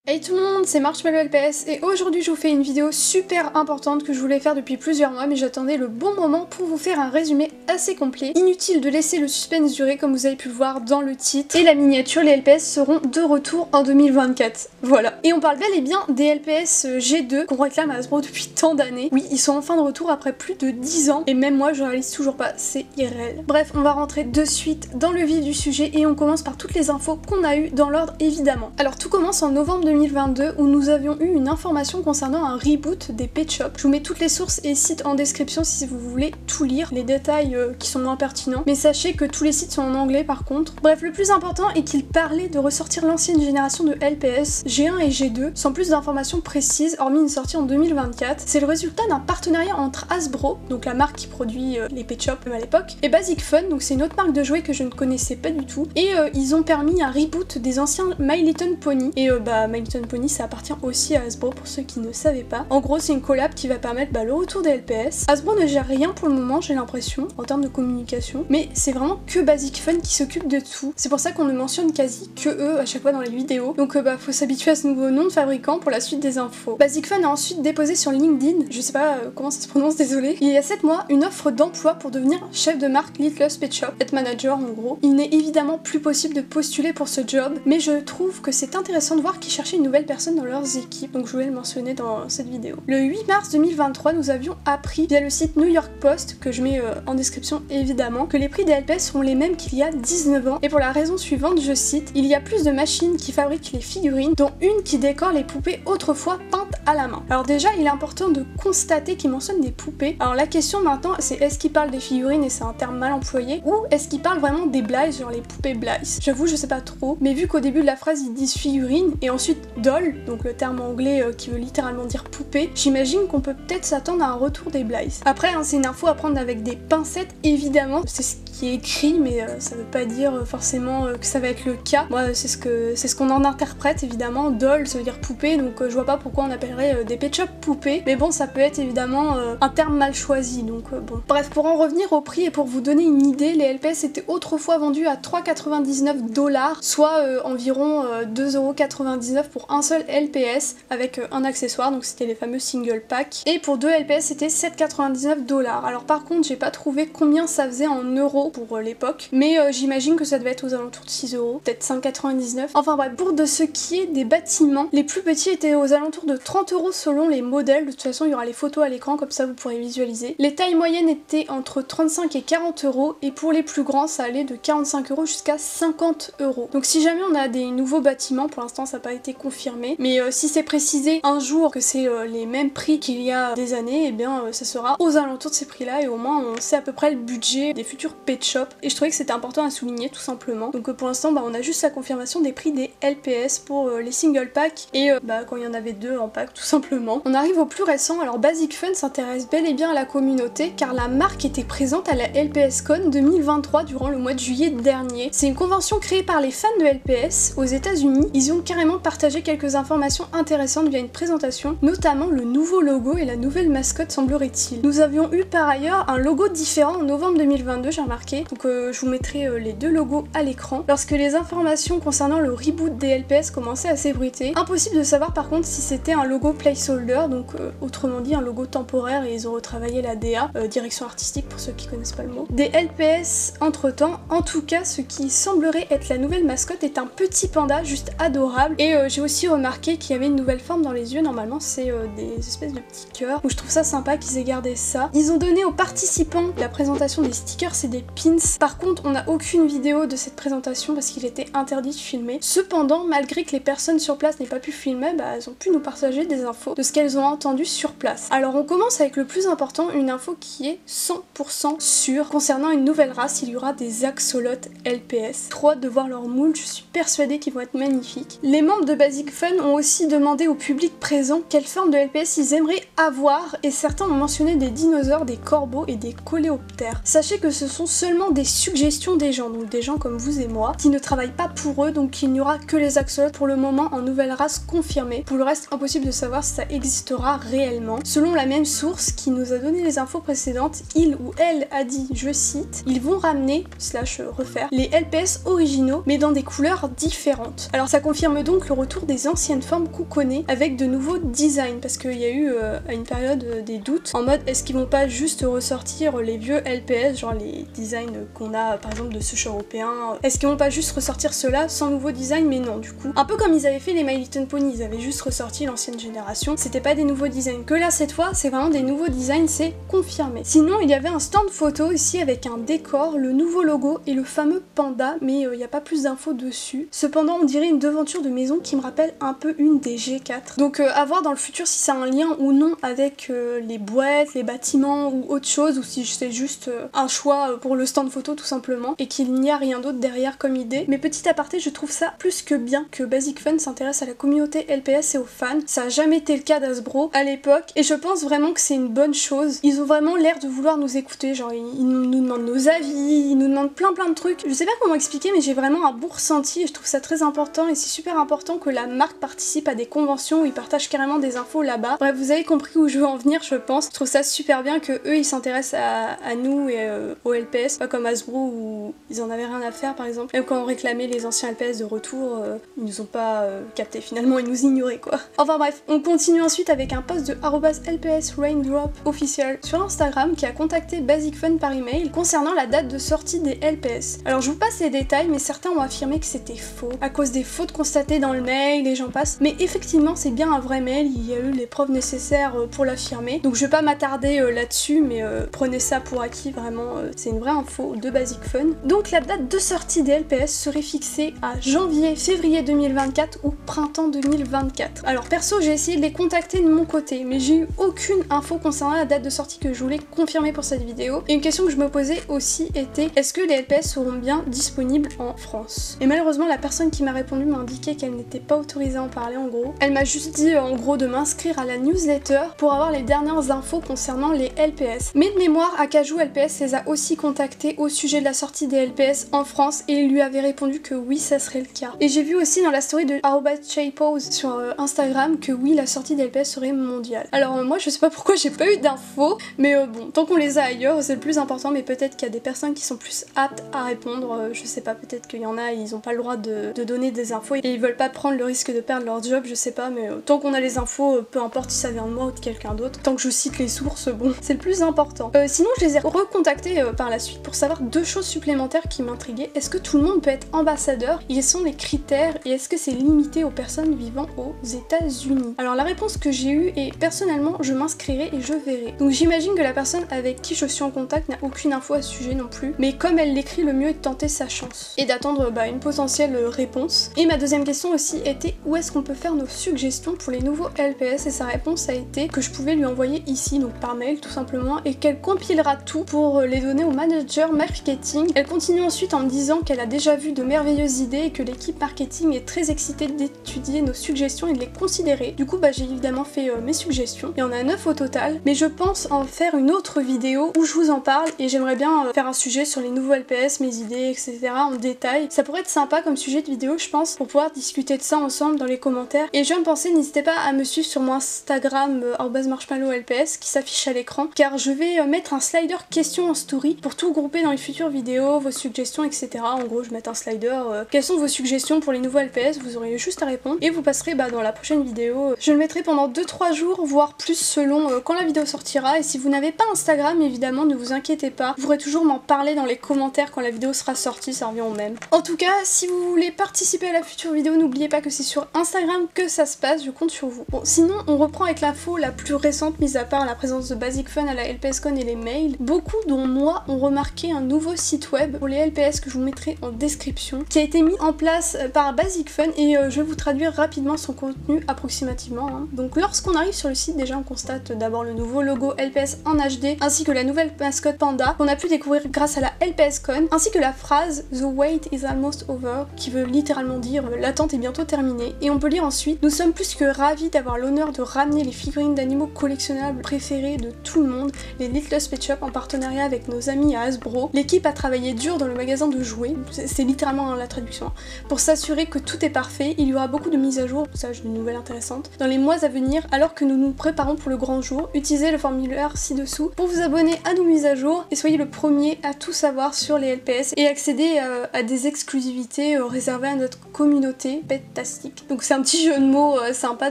Hey tout le monde, c'est Marshmallow LPS et aujourd'hui je vous fais une vidéo super importante que je voulais faire depuis plusieurs mois mais j'attendais le bon moment pour vous faire un résumé assez complet. Inutile de laisser le suspense durer comme vous avez pu le voir dans le titre. Et la miniature, les LPS seront de retour en 2024. Voilà. Et on parle bel et bien des LPS G2 qu'on réclame à Hasbro depuis tant d'années. Oui, ils sont enfin de retour après plus de 10 ans et même moi je réalise toujours pas, c'est irréel. Bref, on va rentrer de suite dans le vif du sujet et on commence par toutes les infos qu'on a eues dans l'ordre évidemment. Alors tout commence en novembre 2022 où nous avions eu une information concernant un reboot des Pet Shop. Je vous mets toutes les sources et sites en description si vous voulez tout lire, les détails qui sont moins pertinents, mais sachez que tous les sites sont en anglais par contre. Bref, le plus important est qu'il parlait de ressortir l'ancienne génération de LPS, G1 et G2, sans plus d'informations précises, hormis une sortie en 2024. C'est le résultat d'un partenariat entre Hasbro, donc la marque qui produit les Pet Shop à l'époque, et Basic Fun, donc c'est une autre marque de jouets que je ne connaissais pas du tout, et ils ont permis un reboot des anciens My Little Pony, et My Little Pony ça appartient aussi à Hasbro pour ceux qui ne savaient pas. En gros c'est une collab qui va permettre le retour des LPS. Hasbro ne gère rien pour le moment j'ai l'impression en termes de communication, mais c'est vraiment que Basic Fun qui s'occupe de tout. C'est pour ça qu'on ne mentionne quasi que eux à chaque fois dans les vidéos, donc faut s'habituer à ce nouveau nom de fabricant pour la suite des infos. Basic Fun a ensuite déposé sur LinkedIn, je sais pas comment ça se prononce, désolé, il y a 7 mois une offre d'emploi pour devenir chef de marque Littlest Pet Shop, être manager en gros. Il n'est évidemment plus possible de postuler pour ce job, mais je trouve que c'est intéressant de voir qu'ils cherchaient une nouvelle personne dans leurs équipes, donc je voulais le mentionner dans cette vidéo. Le 8 mars 2023, nous avions appris via le site New York Post, que je mets en description évidemment, que les prix des LPS seront les mêmes qu'il y a 19 ans, et pour la raison suivante, je cite, il y a plus de machines qui fabriquent les figurines, dont une qui décore les poupées autrefois peintes à la main. Alors déjà, il est important de constater qu'il mentionne des poupées. Alors la question maintenant, c'est est-ce qu'il parle des figurines et c'est un terme mal employé, ou est-ce qu'il parle vraiment des Blice, genre les poupées Blice? J'avoue, je sais pas trop, mais vu qu'au début de la phrase ils disent figurines et ensuite doll, donc le terme anglais qui veut littéralement dire poupée, j'imagine qu'on peut peut-être s'attendre à un retour des Blice. Après, c'est une info à prendre avec des pincettes, évidemment, c'est ce qui est écrit, mais ça veut pas dire forcément que ça va être le cas. Moi, c'est ce qu'on en interprète, évidemment. Doll, ça veut dire poupée, donc je vois pas pourquoi on appellerait des Pet Shop poupées, mais bon, ça peut être évidemment un terme mal choisi, donc bon. Bref, pour en revenir au prix et pour vous donner une idée, les LPS étaient autrefois vendus à 3,99$, soit environ 2,99€ pour un seul LPS avec un accessoire, donc c'était les fameux single pack, et pour 2 LPS c'était 7,99$. Alors par contre, j'ai pas trouvé combien ça faisait en euros pour l'époque, mais j'imagine que ça devait être aux alentours de 6€, peut-être 5,99€. Enfin bref, pour de ce qui est des bâtiments, les plus petits étaient aux alentours de 30€ selon les modèles, de toute façon il y aura les photos à l'écran, comme ça vous pourrez visualiser. Les tailles moyennes étaient entre 35 et 40€, et pour les plus grands ça allait de 45€ jusqu'à 50€. Donc si jamais on a des nouveaux bâtiments, pour l'instant ça n'a pas été confirmé, mais si c'est précisé un jour que c'est les mêmes prix qu'il y a des années, et bien ça sera aux alentours de ces prix là, et au moins on sait à peu près le budget des futurs Pet Shop, et je trouvais que c'était important à souligner tout simplement. Donc pour l'instant on a juste la confirmation des prix des LPS pour les single packs, et quand il y en avait 2 en pack tout simplement. On arrive au plus récent, alors Basic Fun s'intéresse bel et bien à la communauté car la marque était présente à la LPSCon 2023 durant le mois de juillet dernier. C'est une convention créée par les fans de LPS aux États-Unis. Ils ont carrément partagé quelques informations intéressantes via une présentation, notamment le nouveau logo et la nouvelle mascotte semblerait-il. Nous avions eu par ailleurs un logo différent en novembre 2022, j'ai remarqué, donc je vous mettrai les 2 logos à l'écran. Lorsque les informations concernant le reboot des LPS commençaient à s'ébruiter, impossible de savoir par contre si c'était un logo placeholder, donc autrement dit un logo temporaire, et ils ont retravaillé la DA, direction artistique pour ceux qui connaissent pas le mot, des LPS entre temps. En tout cas, ce qui semblerait être la nouvelle mascotte est un petit panda juste adorable, et j'ai aussi remarqué qu'il y avait une nouvelle forme dans les yeux, normalement c'est des espèces de petits cœurs, donc je trouve ça sympa qu'ils aient gardé ça. Ils ont donné aux participants la présentation des stickers et des pins, par contre on n'a aucune vidéo de cette présentation parce qu'il était interdit de filmer. Cependant, malgré que les personnes sur place n'aient pas pu filmer, elles ont pu nous partager des infos de ce qu'elles ont entendu sur place. Alors on commence avec le plus important, une info qui est 100% sûre. Concernant une nouvelle race, il y aura des axolotes LPS. Trop hâte de voir leur moule, je suis persuadée qu'ils vont être magnifiques. Les membres de Basic Fun ont aussi demandé au public présent quelle forme de LPS ils aimeraient avoir, et certains ont mentionné des dinosaures, des corbeaux et des coléoptères. Sachez que ce sont seulement des suggestions des gens, donc des gens comme vous et moi, qui ne travaillent pas pour eux, donc il n'y aura que les axolotes pour le moment en nouvelle race confirmée. Pour le reste, impossible de savoir si ça existera réellement. Selon la même source qui nous a donné les infos précédentes, il ou elle a dit, je cite, ils vont ramener, / refaire, les LPS originaux, mais dans des couleurs différentes. Alors ça confirme donc le retour retour des anciennes formes qu'on connaît avec de nouveaux designs, parce qu'il y a eu à une période des doutes en mode est-ce qu'ils vont pas juste ressortir les vieux LPS, genre les designs qu'on a par exemple de Sushi européen, est-ce qu'ils vont pas juste ressortir cela sans nouveau design? Mais non, du coup, un peu comme ils avaient fait les My Little Pony, ils avaient juste ressorti l'ancienne génération, c'était pas des nouveaux designs, que là cette fois c'est vraiment des nouveaux designs, c'est confirmé. Sinon il y avait un stand photo ici avec un décor, le nouveau logo et le fameux panda, mais il n'y a pas plus d'infos dessus. Cependant on dirait une devanture de maison qui me rappelle un peu une des G4. Donc à voir dans le futur si ça a un lien ou non avec les boîtes, les bâtiments ou autre chose, ou si c'est juste un choix pour le stand photo tout simplement, et qu'il n'y a rien d'autre derrière comme idée. Mais petit aparté, je trouve ça plus que bien que Basic Fun s'intéresse à la communauté LPS et aux fans. Ça a jamais été le cas d'Hasbro à l'époque, et je pense vraiment que c'est une bonne chose. Ils ont vraiment l'air de vouloir nous écouter, genre ils nous demandent nos avis, ils nous demandent plein de trucs. Je sais pas comment expliquer, mais j'ai vraiment un bon ressenti et je trouve ça très important, et c'est super important que la marque participe à des conventions où ils partagent carrément des infos là-bas. Bref, vous avez compris où je veux en venir, je pense. Je trouve ça super bien que eux ils s'intéressent à nous et au LPS, pas comme Hasbro où ils en avaient rien à faire par exemple. Même quand on réclamait les anciens LPS de retour, ils nous ont pas capté, finalement ils nous ignoraient quoi. Enfin bref, on continue ensuite avec un post de @LPSRaindrop officiel sur Instagram qui a contacté Basic Fun par email concernant la date de sortie des LPS. Alors je vous passe les détails, mais certains ont affirmé que c'était faux à cause des fautes constatées dans le mail et j'en passe, mais effectivement c'est bien un vrai mail, il y a eu les preuves nécessaires pour l'affirmer, donc je vais pas m'attarder là-dessus, mais prenez ça pour acquis, vraiment c'est une vraie info de Basic Fun. Donc la date de sortie des LPS serait fixée à janvier-février 2024 ou printemps 2024. Alors perso j'ai essayé de les contacter de mon côté, mais j'ai eu aucune info concernant la date de sortie que je voulais confirmer pour cette vidéo, et une question que je me posais aussi était est-ce que les LPS seront bien disponibles en France? Et malheureusement la personne qui m'a répondu m'a indiqué qu'elle n'était pas autorisée à en parler en gros. Elle m'a juste dit en gros de m'inscrire à la newsletter pour avoir les dernières infos concernant les LPS. Mais de mémoire, Akaju LPS les a aussi contactés au sujet de la sortie des LPS en France et il lui avait répondu que oui ça serait le cas. Et j'ai vu aussi dans la story de @chaypose sur Instagram que oui la sortie des LPS serait mondiale. Alors moi je sais pas pourquoi j'ai pas eu d'infos, mais bon tant qu'on les a ailleurs c'est le plus important, mais peut-être qu'il y a des personnes qui sont plus aptes à répondre, je sais pas, peut-être qu'il y en a ils ont pas le droit de donner des infos et ils veulent pas prendre le risque de perdre leur job, je sais pas, mais tant qu'on a les infos, peu importe si ça vient de moi ou de quelqu'un d'autre, tant que je cite les sources, bon, c'est le plus important. Sinon je les ai recontactés par la suite pour savoir deux choses supplémentaires qui m'intriguaient. Est-ce que tout le monde peut être ambassadeur? Quels sont les critères? Et est-ce que c'est limité aux personnes vivant aux États-Unis? Alors la réponse que j'ai eue est personnellement je m'inscrirai et je verrai. Donc j'imagine que la personne avec qui je suis en contact n'a aucune info à ce sujet non plus, mais comme elle l'écrit, le mieux est de tenter sa chance et d'attendre une potentielle réponse. Et ma deuxième question aussi était où est-ce qu'on peut faire nos suggestions pour les nouveaux LPS, et sa réponse a été que je pouvais lui envoyer ici, donc par mail tout simplement, et qu'elle compilera tout pour les donner au manager marketing. Elle continue ensuite en me disant qu'elle a déjà vu de merveilleuses idées et que l'équipe marketing est très excitée d'étudier nos suggestions et de les considérer. Du coup j'ai évidemment fait mes suggestions, il y en a 9 au total, mais je pense en faire une autre vidéo où je vous en parle et j'aimerais bien faire un sujet sur les nouveaux LPS, mes idées, etc. en détail. Ça pourrait être sympa comme sujet de vidéo je pense, pour pouvoir discuter de ça ensemble dans les commentaires. Et je viens de penser, n'hésitez pas à me suivre sur mon Instagram @marshmallowlps qui s'affiche à l'écran, car je vais mettre un slider questions en story pour tout grouper dans les futures vidéos, vos suggestions, etc. En gros je vais mettre un slider, quelles sont vos suggestions pour les nouveaux LPS, vous aurez juste à répondre et vous passerez dans la prochaine vidéo. Je le mettrai pendant 2-3 jours, voire plus selon quand la vidéo sortira, et si vous n'avez pas Instagram évidemment ne vous inquiétez pas, vous pourrez toujours m'en parler dans les commentaires quand la vidéo sera sortie, ça revient au même. En tout cas, si vous voulez participer à la future vidéo, n'oubliez pas que c'est sur Instagram que ça se passe, je compte sur vous. Bon, sinon on reprend avec l'info la plus récente, mis à part la présence de Basic Fun à la LPSCon et les mails. Beaucoup, dont moi, ont remarqué un nouveau site web pour les LPS que je vous mettrai en description, qui a été mis en place par Basic Fun, et je vais vous traduire rapidement son contenu approximativement. Donc lorsqu'on arrive sur le site, déjà on constate d'abord le nouveau logo LPS en HD, ainsi que la nouvelle mascotte Panda, qu'on a pu découvrir grâce à la LPSCon, ainsi que la phrase The wait is almost over, qui veut littéralement dire l'attente est bientôt terminée. Et on peut lire ensuite: nous sommes plus que ravis d'avoir l'honneur de ramener les figurines d'animaux collectionnables préférés de tout le monde, les Littlest Pet Shop, en partenariat avec nos amis à Hasbro. L'équipe a travaillé dur dans le magasin de jouets, c'est littéralement la traduction, pour s'assurer que tout est parfait. Il y aura beaucoup de mises à jour, ça j'ai une nouvelle intéressante, dans les mois à venir alors que nous nous préparons pour le grand jour. Utilisez le formulaire ci-dessous pour vous abonner à nos mises à jour et soyez le premier à tout savoir sur les LPS et accéder à des exclusivités réservées à notre communauté Pet plastique. Donc c'est un petit jeu de mots sympa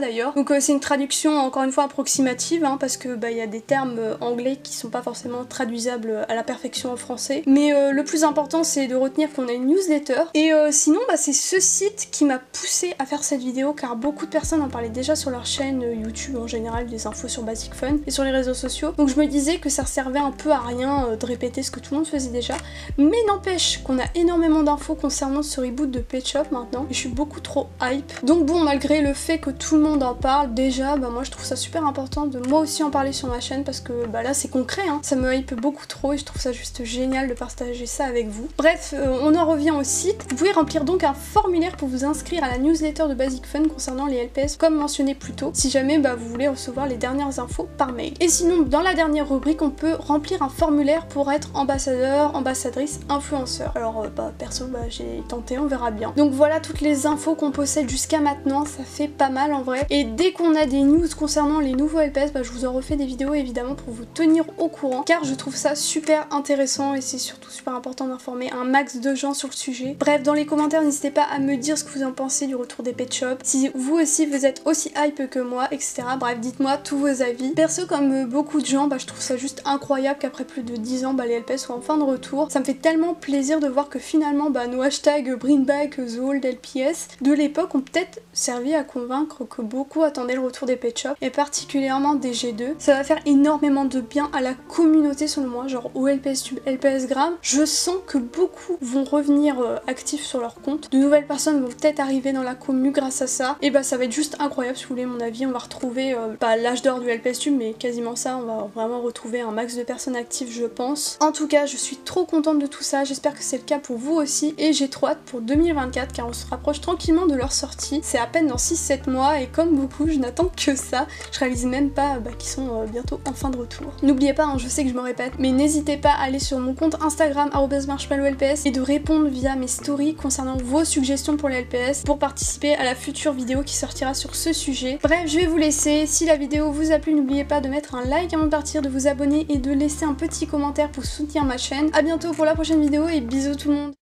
d'ailleurs. Donc c'est une traduction encore une fois approximative hein, parce que il y a des termes anglais qui sont pas forcément traduisables à la perfection en français. Mais le plus important c'est de retenir qu'on a une newsletter. Et sinon c'est ce site qui m'a poussé à faire cette vidéo car beaucoup de personnes en parlaient déjà sur leur chaîne YouTube en général, des infos sur Basic Fun et sur les réseaux sociaux. Donc je me disais que ça servait un peu à rien de répéter ce que tout le monde faisait déjà. Mais n'empêche qu'on a énormément d'infos concernant ce reboot de Pet Shop maintenant et je suis beaucoup trop hype. Donc bon, malgré le fait que tout le monde en parle déjà, moi je trouve ça super important de moi aussi en parler sur ma chaîne parce que là c'est concret hein. Ça me hype beaucoup trop et je trouve ça juste génial de partager ça avec vous. Bref, on en revient au site. Vous pouvez remplir donc un formulaire pour vous inscrire à la newsletter de Basic Fun concernant les LPS comme mentionné plus tôt, si jamais vous voulez recevoir les dernières infos par mail. Et sinon dans la dernière rubrique on peut remplir un formulaire pour être ambassadeur, ambassadrice, influenceur. Alors perso j'ai tenté, on verra bien. Donc voilà toutes les infos qu'on possède jusqu'à maintenant, ça fait pas mal en vrai. Et dès qu'on a des news concernant les nouveaux LPS, je vous en refais des vidéos évidemment pour vous tenir au courant car je trouve ça super intéressant et c'est surtout super important d'informer un max de gens sur le sujet. Bref, dans les commentaires n'hésitez pas à me dire ce que vous en pensez du retour des Pet Shop, si vous aussi vous êtes aussi hype que moi, etc. Bref, dites-moi tous vos avis. Perso, comme beaucoup de gens, je trouve ça juste incroyable qu'après plus de 10 ans, les LPS soient enfin de retour. Ça me fait tellement plaisir de voir que finalement nos hashtags Bring Back The Old LPS de l'époque ont peut-être servi à convaincre que beaucoup attendaient le retour des Pet Shop et particulièrement des G2. Ça va faire énormément de bien à la communauté selon moi, genre au LPS Tube, LPS Gram. Je sens que beaucoup vont revenir actifs sur leur compte. De nouvelles personnes vont peut-être arriver dans la commu grâce à ça. Et ça va être juste incroyable si vous voulez mon avis. On va retrouver l'âge d'or du LPS Tube mais quasiment ça. On va vraiment retrouver un max de personnes actives je pense. En tout cas je suis trop contente de tout ça. J'espère que c'est le cas pour vous aussi et j'ai trop hâte pour 2024 car on se rapproche tranquillement de leur sortie. C'est à peine dans 6-7 mois et comme beaucoup je n'attends que ça. Je réalise même pas qu'ils sont bientôt en fin de retour. N'oubliez pas, je sais que je me répète, mais n'hésitez pas à aller sur mon compte Instagram @marshmallowlps et de répondre via mes stories concernant vos suggestions pour les LPS pour participer à la future vidéo qui sortira sur ce sujet. Bref, je vais vous laisser. Si la vidéo vous a plu, n'oubliez pas de mettre un like avant de partir, de vous abonner et de laisser un petit commentaire pour soutenir ma chaîne. A bientôt pour la prochaine vidéo et bisous tout le monde.